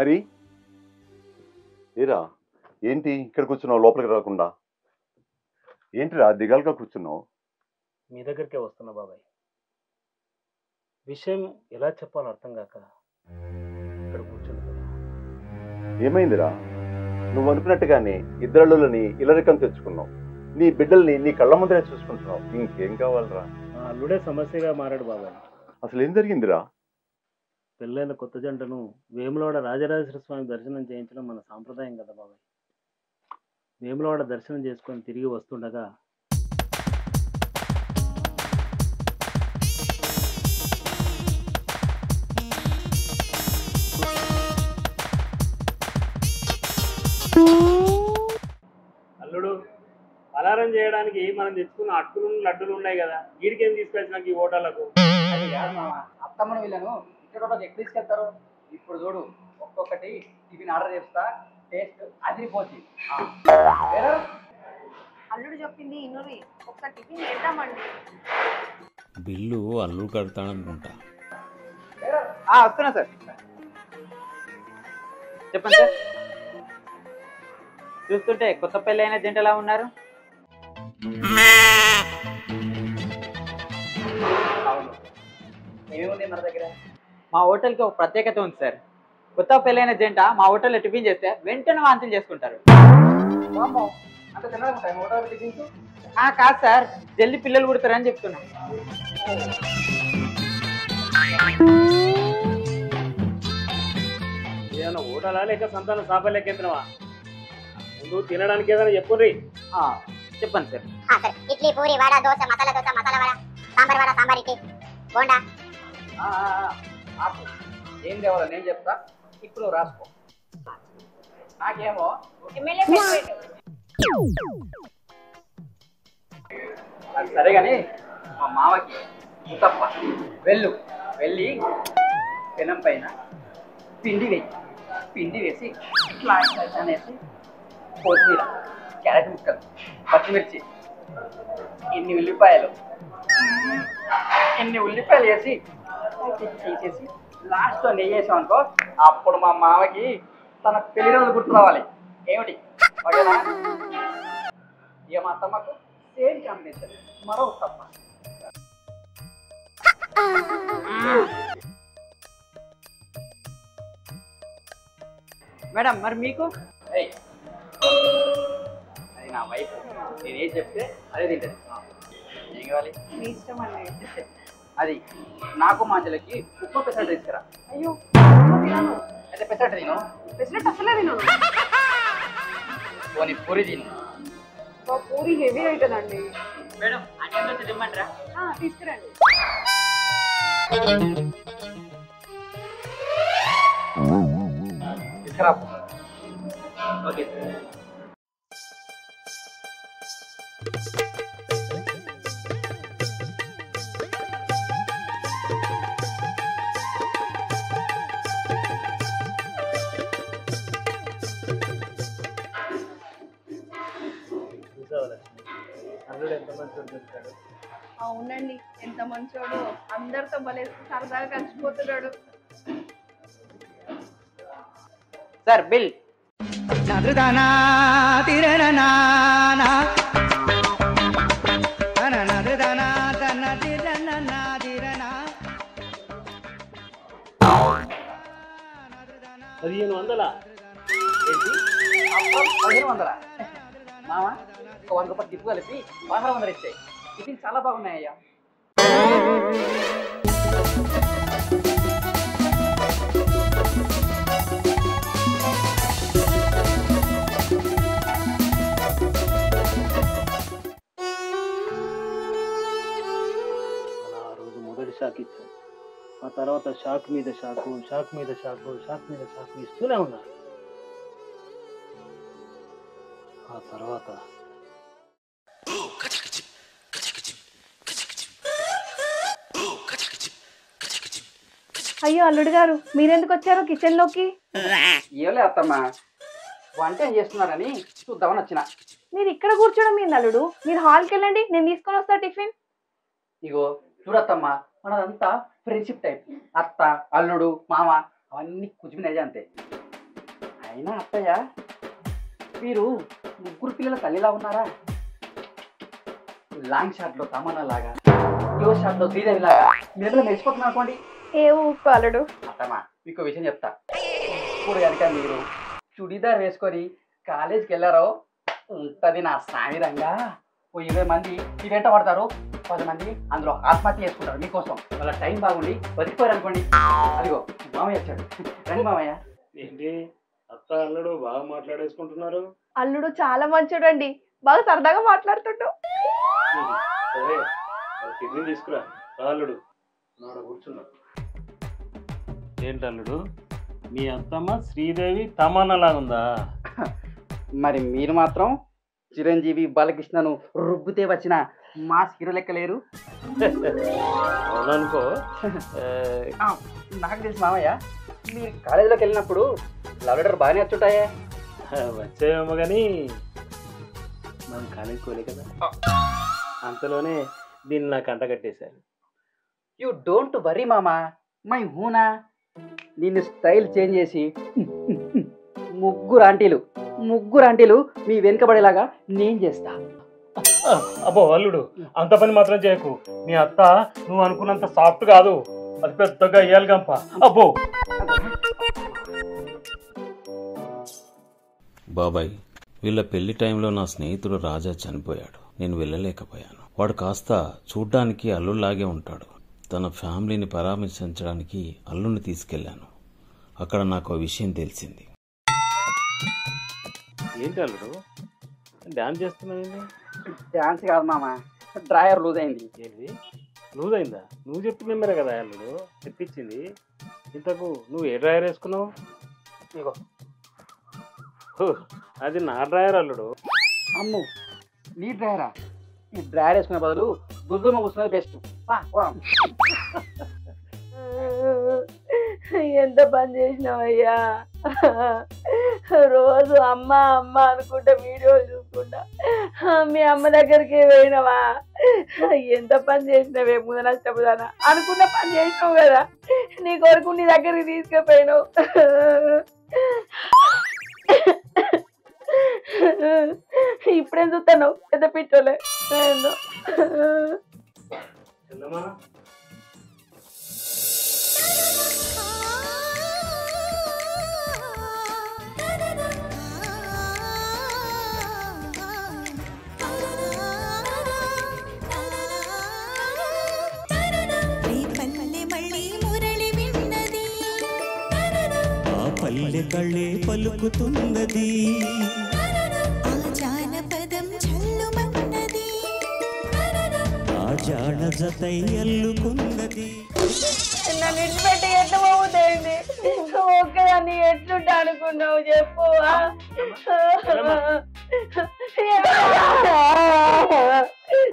హరి, ఏరా ఏంటి ఇక్కడ కూర్చున్నావు లోపలికి రాకుండా? ఏంటిరా దిగాలుగా కూర్చున్నావు? మీ దగ్గరికే వస్తున్నా బాబాయ్. విషయం ఎలా చెప్పాలో అర్థం కాక ఇక్కడ కూర్చున్నా. ఏమైందిరా? నువ్వు అనుకున్నట్టుగానే ఇద్దరులని ఇలరికం తెచ్చుకున్నావు. నీ బిడ్డల్ని నీ కళ్ళ ముందరే చూసుకుంటున్నావు. ఇంకేం కావాలరా? ఆ అల్లుడే సమస్యగా మారాడు బాబాయ్. అసలు ఏం జరిగిందిరా? పెళ్ళైన కొత్త జంటను వేములవాడ రాజరాజేశ్వర స్వామి దర్శనం చేయించడం మన సాంప్రదాయం కదా బాబాయ్. వేములవాడ దర్శనం చేసుకొని తిరిగి వస్తుండగా అల్లుడు అలారం చేయడానికి మనం తెచ్చుకున్న అట్టులు లడ్డులు ఉన్నాయి కదా, వీడికేం తీసుకొచ్చినాక ఈ హోటళ్లకు అత్తమ్మను వీళ్ళను ఇక్కడ ఎక్కడ తీసుకెళ్తారు? ఇప్పుడు చూడు, ఒక్కొక్కటి టిఫిన్ ఆర్డర్ చేస్తా, టేస్ట్ అదిరిపోతుంది. అల్లుడు చెప్పింది ఇన్నోరి, ఒకసారి టిఫిన్ చేద్దామండి. బిల్లు అల్లుడు కడతాడనుకుంటా. వస్తున్నా సార్. చెప్పండి సార్. చూస్తుంటే కొత్త పెళ్ళైన జంటలా ఉన్నారు. అవును, ఏమేముంది మన దగ్గర? మా హోటల్కి ఒక ప్రత్యేకత ఉంది సార్. కొత్త పెళ్ళైన జంట మా హోటల్లో టిఫిన్ చేస్తే వెంటనే వాంతులు చేసుకుంటారు. కాదు సార్, జల్దీ పిల్లలు పుడతారని చెప్తున్నా. ఏదైనా హోటలా లేక సంతానం సాఫల్యకేంద్రమా? ముందు తినడానికి ఏదైనా చెప్పుర్రి. చెప్పండి సార్. సార్, ఇడ్లీ, పూరి, వడ, దోశ, మసాలా వడ, సాంబార్ వడ, సాంబార్ ఇడ్లీ, బోండా. ఏం కావాలో నేను చెప్తా, ఇప్పుడు రాసుకో. నాకేమో అది సరే కానీ మా మామకి ఉతప్ప వెళ్ళి పెనం పైన పిండి వేసి ఇట్లా అనేసి కొత్తిమీర, క్యారెట్ ముక్కలు, పచ్చిమిర్చి, ఎన్ని ఉల్లిపాయలు వేసి తీసేసి లాస్ట్లో నెయ్యి వేసాం అనుకో, అప్పుడు మా మామకి తన పెళ్లి రోజు గుర్తు రావాలి. ఏమిటి ఓకేనా? ఇక మా అత్తమ్మకు సేమ్ కాంబినేషన్, మరో తప్ప. మేడం మరి మీకు? అది నా వైఫ్, నేనేం చెప్తే అదే తింటది. ఏం కావాలి? మీ ఇష్టం అండి. అది నాకు మాంజలకి ఉప్పు పెసరట్టు తీసుకురా. అయ్యో తినను. అయితే పెసరట్టు తిను. పెసరట్టు అసలే తినను. పోనీ పూరి తిను. పూరి హెవీ అవుతుందండి. మేడం అన్నంలో తినమంటారా? తీసుకురండి. తీసుకురా. ఓకే. అల్లుడు ఎంత మంచోడు చెప్తాడు. అవునండి, ఎంత మంచోడు. అందరితో భలే సరదాగా కలిసిపోతున్నాడు. Sir bill. $1500. మామ ఒక 100 రూపాయలు టిప్పు కలిపి 1600 ఇచ్చాయి. టిఫిన్ చాలా బాగున్నాయ్యా. ఆ రోజు మొదటి షాక్ ఇచ్చాను. ఆ తర్వాత షాక్ మీద షాకు, షాక్ మీద షాకు, షాక్ మీద షాకు ఇస్తూనే ఉన్నారు. ఆ తర్వాత అయ్యో అల్లుడు గారు, మీరెందుకు వచ్చారు కిచెన్ లోకి? ఏలే అత్తమ్మా, వంట ఏం చేస్తున్నారని చూద్దామని వచ్చిన. మీరు ఇక్కడ కూర్చోడం మీ అల్లుడు, మీరు హాల్కి వెళ్ళండి, నేను తీసుకొని వస్తా టిఫిన్. ఇగో చూడత్తమ్మా, మనదంతా ఫ్రెండ్షిప్ టైప్. అత్త, అల్లుడు, మామ అవన్నీ కుదిపినది అంతే. అయినా అత్తయ్య మీరు ముగ్గురు పిల్లల తల్లిలా ఉన్నారా? లాంగ్ షాట్లో తమన్నా లాగా, యో షాట్లో శ్రీదేవి లాగా మీరు మెచ్చిపోతున్నారు అనుకోండి. ఏ ఊరుకో అల్లుడు. అత్తమ్మా మీకు విషయం చెప్తా. ఇప్పుడు కనుక మీరు చుడీదార్ వేసుకొని కాలేజీకి వెళ్ళారో ఉంటుంది నా సామిరంగా. ఓ 20 మంది ఈ వెంట పడతారు, 10 మంది అందులో ఆత్మహత్య చేసుకుంటారు మీకోసం. వాళ్ళ టైం బాగుండి బతికిపోయారు అనుకోండి. అదిగో మామయ్య వచ్చాడు, రండి మామయ్య. ఏంటి అత్త అల్లుడు బాగా మాట్లాడేసుకుంటున్నారు? అల్లుడు చాలా మంచోడు అండి, బాగా సరదాగా మాట్లాడుతుంటూ. సరే టిఫిన్ తీసుకురా. అల్లుడు నాడ కూర్చున్నా. ఏంటి అల్లుడు, మీ అత్తమ్మ శ్రీదేవి తమన్నలాగుందా? మరి మీరు మాత్రం చిరంజీవి బాలకృష్ణను రుబ్బుతే వచ్చిన మాస్ హీరో లెక్క లేరు. అవుననుకో. నాకు తెలుసు మామయ్య, మీరు కాలేజీలోకి వెళ్ళినప్పుడు లవ్ లెటర్ బాగానే వచ్చుంటాయే. వచ్చేమో కానీ మనం కాలేజీ కోలే కదా, అంతలోనే దీన్ని నాకు అంట కట్టేశారు. యూ డోంట్ వరీ మామా, మై హూనా. నిన్ను స్టైల్ చేంజ్ చేసి ముగ్గురు ఆంటీలు మీ వెనుకబడేలాగా నేను చేస్తా. అబ్బో అల్లుడు, అంత పని మాత్రం చేయకు. మీ అత్త నువ్వు అనుకున్నంత సాఫ్ట్ కాదు, అది పెద్దగా అయ్యాలి గంప. అబ్బో బాబాయ్, వీళ్ళ పెళ్లి టైంలో నా స్నేహితుడు రాజా చనిపోయాడు. నేను వెళ్ళలేకపోయాను. వాడు కాస్త చూడ్డానికి అల్లుళ్లాగే ఉంటాడు. తన ఫ్యామిలీని పరామర్శించడానికి అల్లుడిని తీసుకెళ్లాను. అక్కడ నాకు ఆ విషయం తెలిసింది. ఏంటి అల్లుడు డాన్స్ చేస్తున్నావు? డాన్స్ కాదు మామ, డ్రాయర్ లూజ్ అయింది. ఏంటి లూజ్ అయిందా? నువ్వు చెప్పిన నెంబరే కదా అల్లుడు తెప్పించింది. ఇంతకు నువ్వు ఏ డ్రాయర్ వేసుకున్నావు? ఇగో అది నా డ్రాయర్ అల్లుడు. అమ్ము నీ డ్రాయరా? ఈ డ్రాయర్ వేసుకునే బదులు దుద్దుమ కూర్చున్నది బెస్ట్. ఎంత పని చేసినావయ్యా, రోజు అమ్మ అమ్మ అనుకుంటా వీడియోలు చూసుకుంటా మీ అమ్మ దగ్గరికి పోయినావా? ఎంత పని చేసినావే ముందు నష్టపోదానా అనుకున్న పని చేసినావు కదా, నీ కొరకు నీ దగ్గరికి తీసుకుపోయినావు. ఇప్పుడేం చూస్తాను పెద్ద పిట్టోలే. పల్లె కళ్ళే పలుకుతున్నది, ఆ జానపదం చల్లుమన్నది, ఆ జాడ జతై అల్లుకున్నది. నన్ను ఇచ్చిపెట్టి ఎట్లా పోతుంది? ఒక్కదాన్ని ఎట్లుంటా అనుకున్నావు చెప్పు.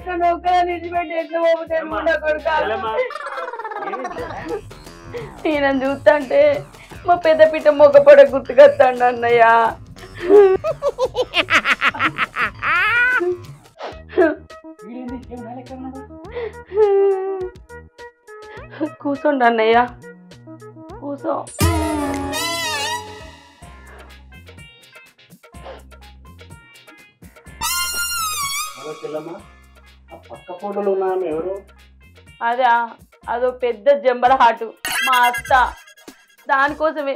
నన్ను ఒక్కదాన్ని ఇచ్చిపెట్టి ఎట్లా పోతుంది కొడుకా? ఈయన చూస్తంటే మా పెద్ద పిట్ట మొగపడ గుర్తుకొస్తాడు అన్నయ్య. కూర్చోండి అన్నయ్య, కూర్చో. పక్క ఫోటోలు ఉన్నాను ఎవరు? అదా, అదో పెద్ద జంబల హాటు మా అత్త. దానికోసమే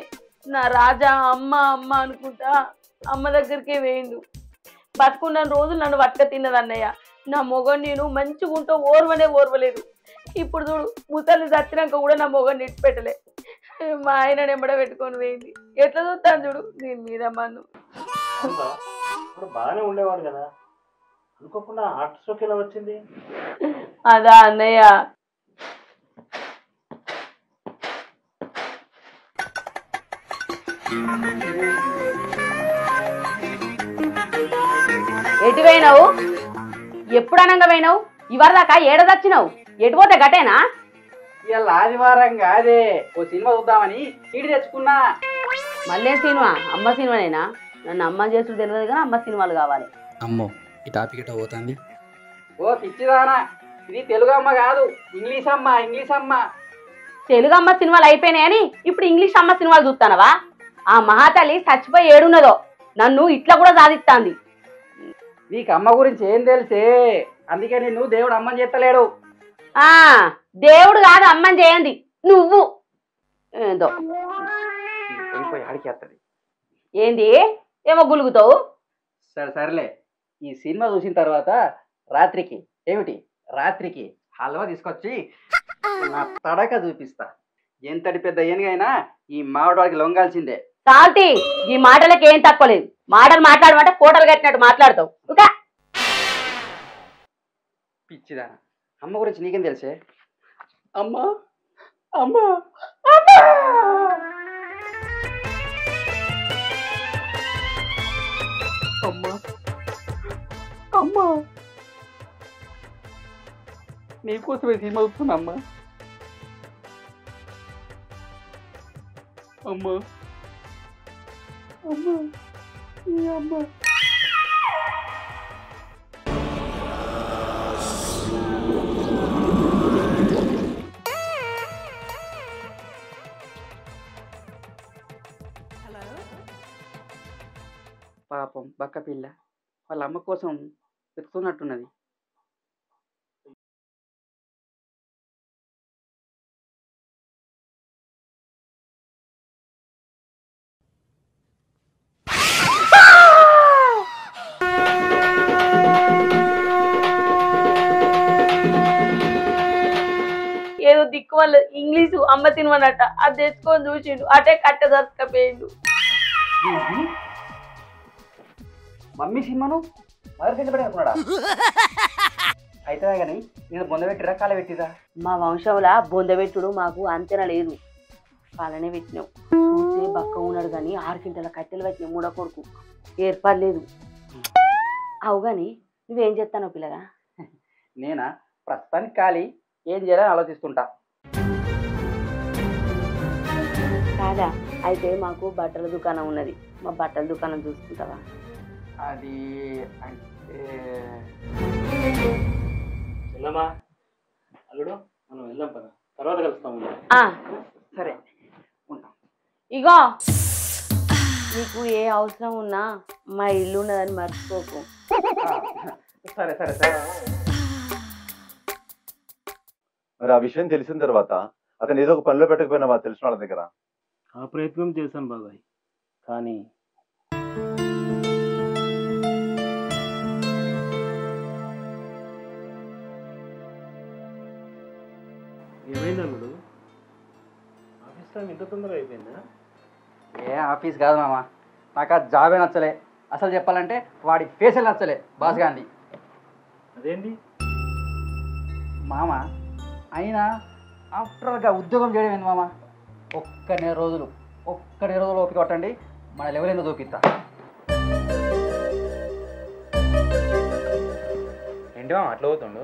నా రాజా అమ్మ అమ్మ అనుకుంటా అమ్మ దగ్గరికే వేయిండు. బతుకున్న రోజులు నన్ను వట్క తిన్నది అన్నయ్య. నా మొగని నేను మంచిగా ఉంటూ ఓర్వలేదు. ఇప్పుడు చూడు, ముసలి చచ్చినాక కూడా నా మొగని ఇచ్చిపెట్టలే. మా ఆయన నెంబడ పెట్టుకొని వేయింది. ఎట్లా చూస్తాను చూడు దీని మీద మన్ను. ఇప్పుడు బాగానే ఉండేవాడు కదా, అనుకోకుండా హార్ట్ స్ట్రోక్ ఎలా వచ్చింది? అదా అన్నయ్య, ఎటు పోయినావు? ఎప్పుడు అనంగా పోయినావు? ఇవాళ దాకా ఏడదచ్చినావు? ఎటు పోతే గటేనా? ఇలా ఆదివారం కాదే, ఓ సినిమా చూద్దామని సీడీ తెచ్చుకున్నా. మళ్ళీ సినిమా? అమ్మ సినిమానేనా? నన్ను అమ్మ చేసుడు తెలియదు కానీ అమ్మ సినిమాలు కావాలి. అమ్మో ఈ టాపిక్ ఎట్లా పోతుంది? ఓ పిచ్చిదానా, ఇది తెలుగు అమ్మ కాదు, ఇంగ్లీష్ అమ్మ. తెలుగు అమ్మ సినిమాలు అయిపోయినాయని ఇప్పుడు ఇంగ్లీష్ అమ్మ సినిమాలు చూస్తానవా? ఆ మహాతల్లి చచ్చిపోయి ఏడున్నదో నన్ను ఇట్లా కూడా సాధిస్తాంది. నీకు అమ్మ గురించి ఏం తెలిసే, అందుకే నిన్ను దేవుడు అమ్మని చేస్తలేడు. ఆ దేవుడు కాదు అమ్మని చేయండి నువ్వు. ఏదో పోయి ఆడికి వస్తుంది. ఏంది ఏమో గులుగుతావు. సరే సరేలే, ఈ సినిమా చూసిన తర్వాత రాత్రికి హల్వా తీసుకొచ్చి నా తడక చూపిస్తా. ఎంతటి పెద్ద ఏనుగైనా ఈ మామిడివాడికి లొంగాల్సిందే. సాల్తి ఈ మాటలకి ఏం తక్కువ లేదు. మాటలు మాట్లాడమంటే కోటలు కట్టినట్టు మాట్లాడతావు. ఇంకా పిచ్చిదా, అమ్మ గురించి నీకేం తెలిసే? అమ్మా నీకోసమే సినిమా చూస్తున్నా అమ్మా. పాపం బక్క పిల్ల వాళ్ళ అమ్మ కోసం వెతుకుతున్నట్టున్నది. ఏదో దిక్కు వల్ల ఇంగ్లీషు అమ్మ తినమన్నట, అది తెచ్చుకొని చూసిండు, అటే కట్ట దొరకపోయిండు. మమ్మీ సినిమాను మదర్ సెంటర్ అనుకున్నాడా? అయితే కానీ నేను బొంద పెట్టిరా కాల పెట్టిరా? మా వంశంలో బొందబెట్టుడు మాకు అంతేనా లేదు. పాలనే పెట్టినావు. చూసే బక్క ఉన్నాడు కానీ 6 కింటాల కట్టెలు పెట్టినావు. మూడో కొడుకు ఏర్పడలేదు. అవు కానీ నువ్వేం చేస్తానో పిల్లగా? నేనా ప్రస్తుతానికి ఖాళీ, ఏం చేయాలని ఆలోచిస్తుంటా. కాదా అయితే మాకు బట్టల దుకాణం ఉన్నది, మా బట్టల దుకాణం చూసుకుంటావా? అది అంటే చెల్లమ్మా అల్లుడు మనం వెళ్దాం పద, తర్వాత కలుస్తాము. సరే ఉంటాం. ఇగో నీకు ఏ అవసరం ఉన్నా మా ఇల్లు ఉన్నదని మర్చిపోకు. సరే సరే సరే. మరి ఆ విషయం తెలిసిన తర్వాత అతను ఏదో ఒక పనిలో పెట్టకపోయినా మా తెలిసిన వాళ్ళ దగ్గర ఆ ప్రయత్నం చేశాను బాబాయ్, కానీ ఏమైంది అల్లుడు? ఆఫీస్ టైం ఇంత తొందరగా అయిపోయిందా? ఏ ఆఫీస్ కాదు మామ, నాకు ఆ జాబే నచ్చలే. అసలు చెప్పాలంటే వాడి ఫేసే నచ్చలే బాస్ గాంధీ. అదేంటి మామ, అయినా ఆఫ్టర్గా ఉద్యోగం చేయడం ఏంది మామ? ఒక్క నెల రోజులు ఓపిక పట్టండి, మన లెవెల్ ఏందో చూపిస్తా. ఏంటి మామ అట్లా అవుతుండు?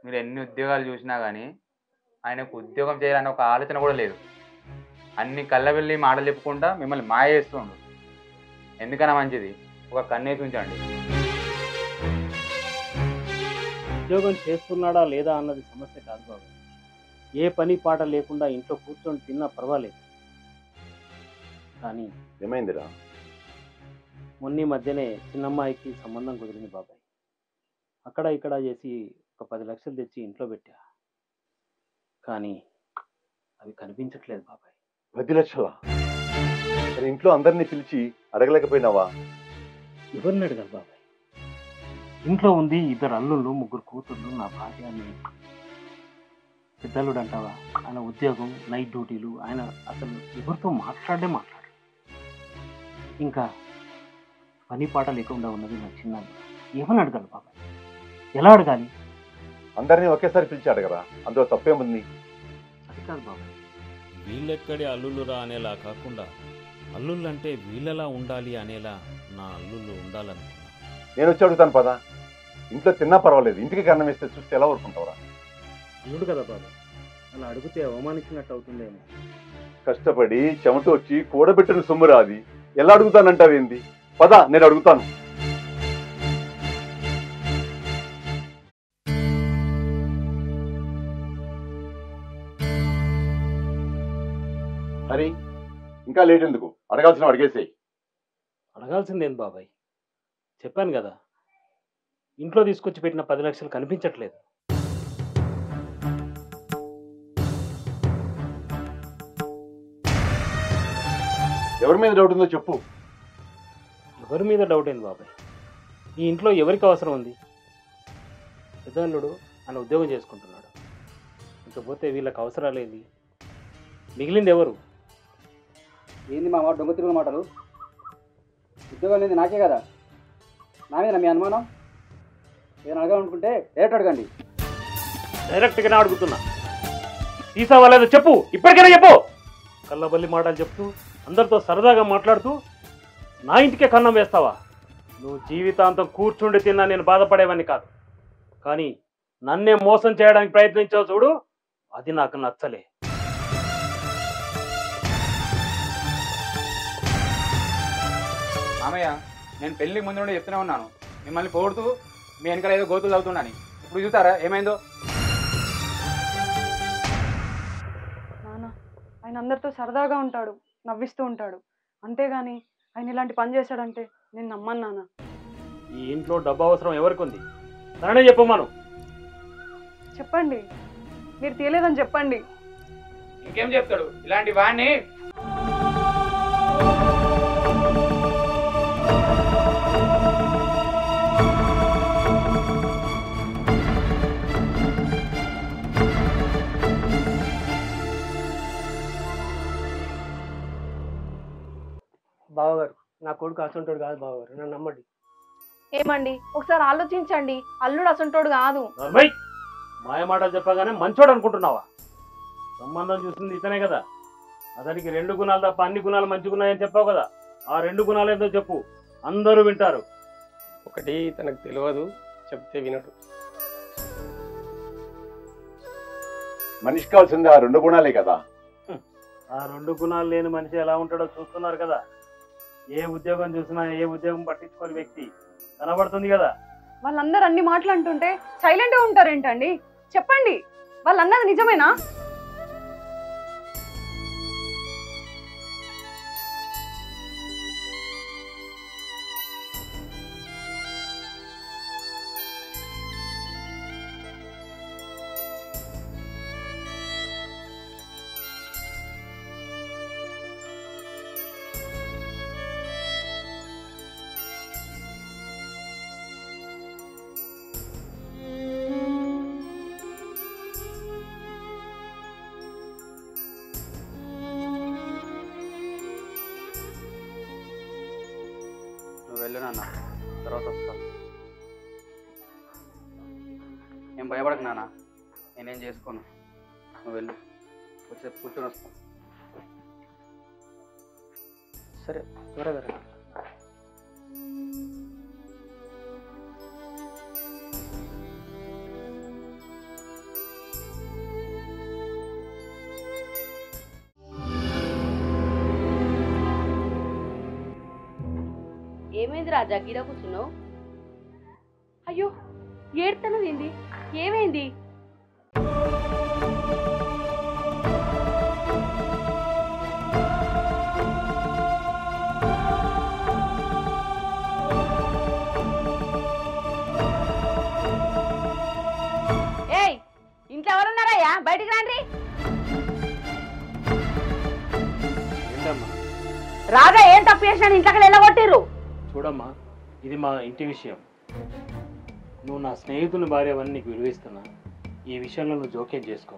మీరు ఎన్ని ఉద్యోగాలు చూసినా కానీ ఆయనకు ఉద్యోగం చేయాలని ఒక ఆలోచన కూడా లేదు. అన్ని కళ్ళబెల్లి మాటలు చెప్పుకుంటా మిమ్మల్ని మాయ చేస్తుండు. ఎందుకన్నా మంచిది ఒక కన్నేసి ఉంచండి. ఉద్యోగం చేస్తున్నాడా లేదా అన్నది సమస్య కాదు బాబు. ఏ పని పాట లేకుండా ఇంట్లో కూర్చొని తిన్నా పర్వాలేదు. కానీ ఏమైందిరా? మొన్న మధ్యనే చిన్నమ్మాయికి సంబంధం కుదిరింది బాబాయ్. అక్కడ ఇక్కడ చేసి ఒక 10 లక్షలు తెచ్చి ఇంట్లో పెట్టా, కానీ అవి కనిపించట్లేదు బాబాయ్. 10 లక్షలా? మరి ఇంట్లో అందరినీ పిలిచి అడగలేకపోయినావా? ఎవరిని అడగాలి బాబాయ్? ఇంట్లో ఉంది 2 అల్లుళ్ళు, 3 కూతుళ్ళు, నా భార్య, నేను. పెద్దల్లుడు అంటావా, ఆయన ఉద్యోగం, నైట్ డ్యూటీలు, ఆయన అసలు ఎవరితో మాట్లాడు. ఇంకా పని పాట లేకుండా ఉన్నది నా చిన్న. ఏమని అడగాలి బాబాయ్? ఎలా అడగాలి? అందరినీ ఒకేసారి పిలిచి అడగరా, అందులో తప్పేముంది? అది కాదు బాబాయ్. వీళ్ళెక్కడి అల్లుళ్ళురా అనేలా కాకుండా అల్లుళ్ళంటే వీళ్ళలా ఉండాలి అనేలా నా అల్లుళ్ళు ఉండాలనుకున్నా. నేను వచ్చి అడుగుతాను పదా. ఇంట్లో తిన్నా పర్వాలేదు, ఇంటికి కన్నం వేస్తే చూస్తే ఎలా ఊరుకుంటావురా? అల్లుడు కదా బాబాయ్, అలా అడిగితే అవమానించినట్టు అవుతుందేమో. కష్టపడి చెమట వచ్చి కూడబెట్టిన సొమ్మురా అది. ఎలా అడుగుతానంటావేంది? పదా, నేను అడుగుతాను. హరి, ఇంకా లేట్ ఎందుకు? అడగాల్సిన అడిగేసేయి. అడగాల్సిందేం బాబాయ్, చెప్పాను కదా, ఇంట్లో తీసుకొచ్చి పెట్టిన 10 లక్షలు కనిపించట్లేదు. ఎవరి మీద డౌట్ ఉందో చెప్పు. ఎవరి మీద డౌట్ ఏంది బాబాయ్? ఈ ఇంట్లో ఎవరికి అవసరం ఉంది? పెద్దల్లుడు ఆయన ఉద్యోగం చేసుకుంటున్నాడు, ఇకపోతే వీళ్ళకి అవసరాలేంది? మిగిలింది ఎవరు? ఏంది మామ దొంగ తిరుగుల మాటలు? ఉద్యోగం లేదు నాకే కదా, నా మీద మీ అనుమానం? ఏదైనా అడగాలనుకుంటే డైరెక్ట్ అడగండి. డైరెక్ట్గానే అడుగుతున్నా, తీసావా లేదో చెప్పు, ఇప్పటికైనా చెప్పు. కళ్ళబల్లి మాటలు చెప్తూ అందరితో సరదాగా మాట్లాడుతూ నా ఇంటికే కన్నం వేస్తావా? నువ్వు జీవితాంతం కూర్చుండి తిన్నా నేను బాధపడేవని కాదు, కానీ నన్నే మోసం చేయడానికి ప్రయత్నించావు చూడు, అది నాకు నచ్చలే. మామయ్య, నేను పెళ్ళికి ముందు నుండి చెప్తూనే ఉన్నాను, మిమ్మల్ని పోడుతూ మీ వెనకాల ఏదో గోతులు అవుతున్నాను. ఇప్పుడు చూసారా ఏమైందో? నాన్న ఆయన అందరితో సరదాగా ఉంటాడు, నవ్విస్తూ ఉంటాడు, అంతేగాని ఆయన ఇలాంటి పని చేశాడంటే నేను నమ్మను నాన్న. ఈ ఇంట్లో డబ్బు అవసరం ఎవరికి ఉంది? తననే చెప్పమను. చెప్పండి, మీరు తీయలేదని చెప్పండి. ఇంకేం చెప్తాడు ఇలాంటి వాడిని? బావగారు, నా కొడుకు అసంటోడు కాదు బావగారు, నన్ను నమ్మండి. ఏమండి ఒకసారి ఆలోచించండి, అల్లుడు అసంటోడు కాదు. మాయ మాటలు చెప్పగానే మంచోడు అనుకుంటున్నావా? సంబంధం చూసింది ఇతనే కదా, అతనికి 2 గుణాలు తప్ప అన్ని గుణాలు మంచి గుణాయని చెప్పావు కదా, ఆ 2 గుణాలు ఏదో చెప్పు, అందరూ వింటారు. ఒకటి తనకు తెలియదు, చెప్తే వినడు. మనిషి కావాల్సింది ఆ 2 గుణాలే కదా. ఆ 2 గుణాలు లేని మనిషి ఎలా ఉంటాడో చూస్తున్నారు కదా. ఏ ఉద్యోగం చూసినా ఏ ఉద్యోగం పట్టించుకోని వ్యక్తి కనబడుతుంది కదా. వాళ్ళందరూ అన్ని మాటలు అంటుంటే సైలెంట్ గా ఉంటారేంటండి? చెప్పండి, వాళ్ళన్నది నిజమేనా? వెళ్ళు నాన్న, తర్వాత వస్తాను. ఏం భయపడకు నాన్న, నేనేం చేసుకోను. నువ్వు వెళ్ళు, వచ్చి కూర్చొని వస్తాను. సరే, త్వరగా రా. ఏమైంది రాజా గిడ కూర్చున్నావు? అయ్యో ఏడుతున్నది ఏంది? ఏమైంది? ఏయ్, ఇంట్లో ఎవరున్నారయ్యా? బయటికి రండి. రాజా ఏం తప్పు చేసినా ఇంట్లోకి వెళ్ళగొట్టిర్రు. చూడమ్మా, ఇది మా ఇంటి విషయం. నువ్వు నా స్నేహితుని భార్యవని నీకు విలువిస్తున్నా. ఈ విషయంలో నువ్వు జోక్యం చేసుకో.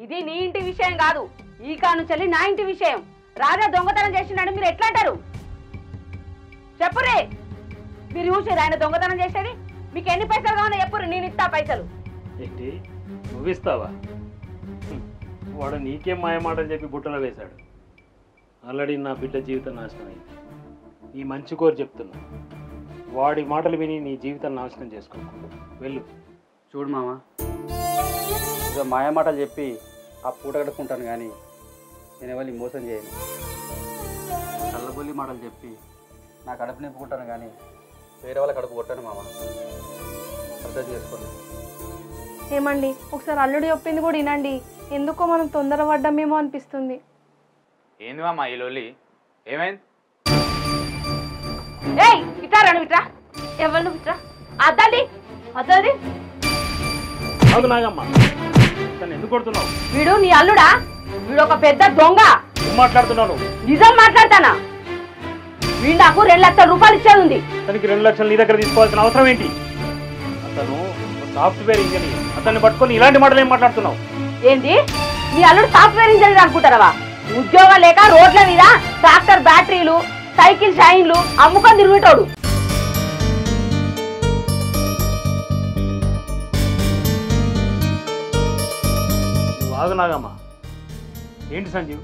ఇది నీ ఇంటి విషయం కాదు, ఈ కానుంచెల్లి నా ఇంటి విషయం. రాజా దొంగతనం చేసిండని మీరు ఎట్లా అంటారు? చెప్పురే, మీరు చూసారు ఆయన దొంగతనం చేసేది? మీకు ఎన్ని పైసలు కావాలో చెప్పురు, నేను ఇస్తా పైసలు. ఏంటి, నువ్విస్తావా? వాడు నీకేం మాయమాటని చెప్పి బుట్టలో వేశాడు. ఆల్రెడీ నా బిడ్డ జీవితం నాశనం అయింది. నీ మంచి కోరి చెప్తున్నా, వాడి మాటలు విని నీ జీవితం నాశనం చేసుకో. వెళ్ళు. చూడు మామ, ఇక మాయ మాటలు చెప్పి ఆ పూట కడుక్కుంటాను, కానీ నేను ఎవరిని మోసం చేయను. కళ్ళబొల్లి మాటలు చెప్పి నా కడుపు నింపుకుంటాను, కానీ వేరే వాళ్ళ కడుపు కొట్టాను మామ. అర్థం చేసుకోండి. ఏమండి ఒకసారి అల్లుడు చెప్పింది కూడా వినండి, ఎందుకో మనం తొందరపడ్డామేమో అనిపిస్తుంది. ఏంది మామ ఈ లొల్లి? ఏమైంది? ఏయ్ ఇట్రా రండి ఇట్రా. ఎవరు నువ్వు ఇట్రా? అద్దండి అద్దండి. కాదు నాగమ్మ, తను ఎందుకు కొడుతున్నావు? వీడు నీ అల్లుడా? వీడు ఒక పెద్ద దొంగ. ఏం మాట్లాడుతున్నావు? నిజం మాట్లాడతానా? వీడు నాకు 2 లక్షల రూపాయలు ఇచ్చేది ఉంది. అతనికి 2 లక్షలు నీ దగ్గర తీసుకోవాల్సిన అవసరం ఏంటి? అతను సాఫ్ట్వేర్ ఇంజనీర్. అతన్ని పట్టుకొని ఇలాంటి మాటలు ఏం మాట్లాడుతున్నావు? ఏంది నీ అల్లుడు సాఫ్ట్వేర్ ఇంజనీర్ అనుకుంటారా? ఉద్యోగం లేక రోడ్ల మీద ట్రాక్టర్ బ్యాటరీలు సైకిల్ షైన్లు అమ్ముకొని తిరుగుతాడు. బాగు నాగమ్మా, ఏంటి సంజీవ్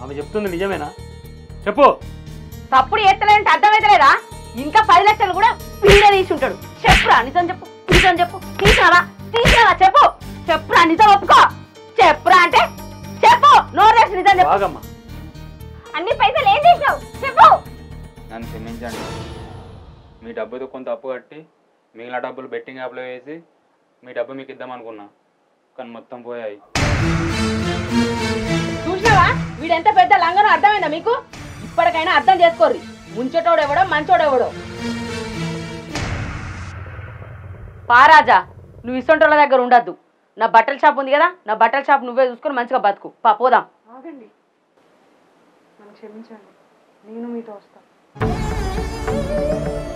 ఆమె చెప్తుంది నిజమేనా? చెప్పు. తప్పుడు ఎత్తలేంటే అర్థమైతలేదా? ఇంకా 10 లక్షలు కూడా వీడే తీసి ఉంటాడు. చెప్పురా నిజం చెప్పు. నిజం చెప్పు. తీసినావా? తీసినావా? చెప్పు. చెప్పురా నిజం ఒప్పుకో. చెప్పురా అంటే చెప్పు. నోరేసి నిజం చెప్పు. బాగమ్మా, అన్ని పైసలు ఏం చేసినావు చెప్పు. నన్ను క్షమించండి. మీ డబ్బుతో కొంత అప్పు కట్టి మిగిలిన డబ్బులు బెట్టింగ్ యాప్లో వేసి మీ డబ్బు మీకు ఇద్దామనుకున్నా, కానీ మొత్తం పోయాయి. చూసినావా వీడెంత పెద్ద లంగనో? అర్థమైందా మీకు? ఇప్పటికైనా అర్థం చేసుకోర్రి. ముంచటోడు ఎవడో మంచోడు ఎవడో. పారాజా, నువ్వు ఇసొంటోళ్ళ దగ్గర ఉండద్దు. నా బట్టల షాప్ ఉంది కదా, నా బట్టల షాప్ నువ్వే చూసుకొని మంచిగా బతుకు. పోదాం. ఆగండి, నన్ను క్షమించండి. నేను మీతో వస్తా.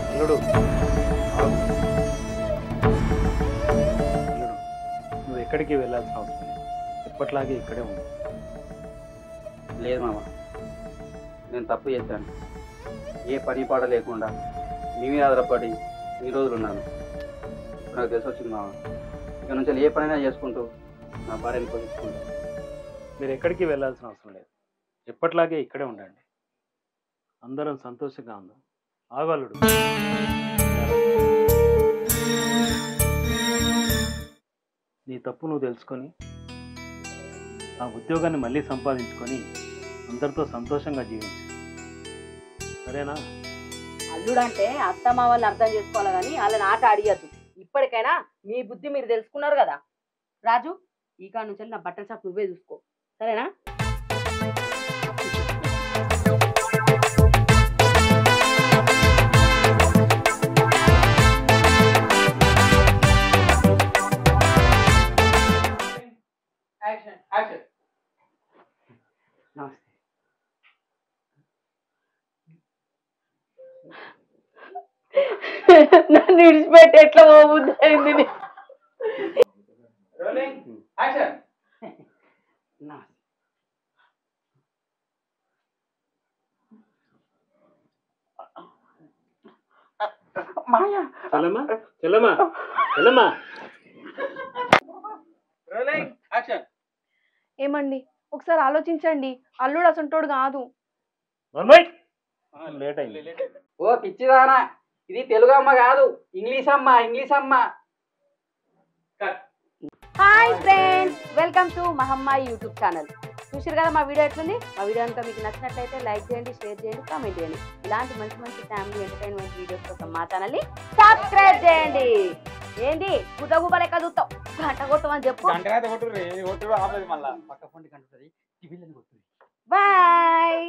అల్లుడు నువ్వు ఎక్కడికి వెళ్ళాల్సిన అవసరం లేదు. ఎప్పట్లాగే ఇక్కడే ఉంది. లేదు మామ, నేను తప్పు చేశాను. ఏ పని పాట లేకుండా మీ మీద ఆధారపడి ఈ రోజులు ఉన్నాను. ఇప్పుడు నాకు తెలిసి వచ్చింది మామ. ఇక నుంచి ఏ పనైనా చేసుకుంటూ నా భార్యను పోషించుకుంటాను. మీరు ఎక్కడికి వెళ్ళాల్సిన అవసరం లేదు. ఎప్పట్లాగే ఇక్కడే ఉండండి. అందరం సంతోషంగా ఉందాం. ఆగలుడు, నీ తప్పు నువ్వు తెలుసుకొని ఆ ఉద్యోగాన్ని మళ్ళీ సంపాదించుకొని అందరితో సంతోషంగా జీవించు. సరేనా? అల్లుడంటే అత్తమ్మ వాళ్ళని అర్థం చేసుకోవాలి కానీ వాళ్ళని ఆట ఆడియద్దు. ఇప్పటికైనా మీ బుద్ధి మీరు తెలుసుకున్నారు కదా. రాజు, ఈ కాడ నుంచి నా బట్టల షాప్ నువ్వే చూసుకో. సరేనా? నన్ను విడిచిపెట్టి ఎట్లా పోబుద్ది అయింది. ఏమండి, ఒకసారి ఆలోచించండి. అల్లుడు అసంటోడు కాదు. ఓ పిచ్చిదానా, ఇది తెలుగు అమ్మ కాదు, ఇంగ్లీష్ అమ్మ. ఇంగ్లీష్ అమ్మ. హాయ్ ఫ్రెండ్స్, వెల్కమ్ టు మహమ్మాయి యూట్యూబ్ ఛానల్. చూసారు కదా మా వీడియో ఎట్లుంది? మా వీడియో కనుక మీకు నచ్చినట్లయితే లైక్ చేయండి, షేర్ చేయండి, కామెంట్ చేయండి. ఇలాంటి మంచి మంచి ఫ్యామిలీ ఎంటర్టైన్మెంట్ వీడియోస్ కోసం మా ఛానల్ని సబ్స్క్రైబ్ చేయండి. ఏంటి గుడ్డ లెక్క చూస్తాం? గంట కొట్టమని చెప్పు. గంట బాయ్.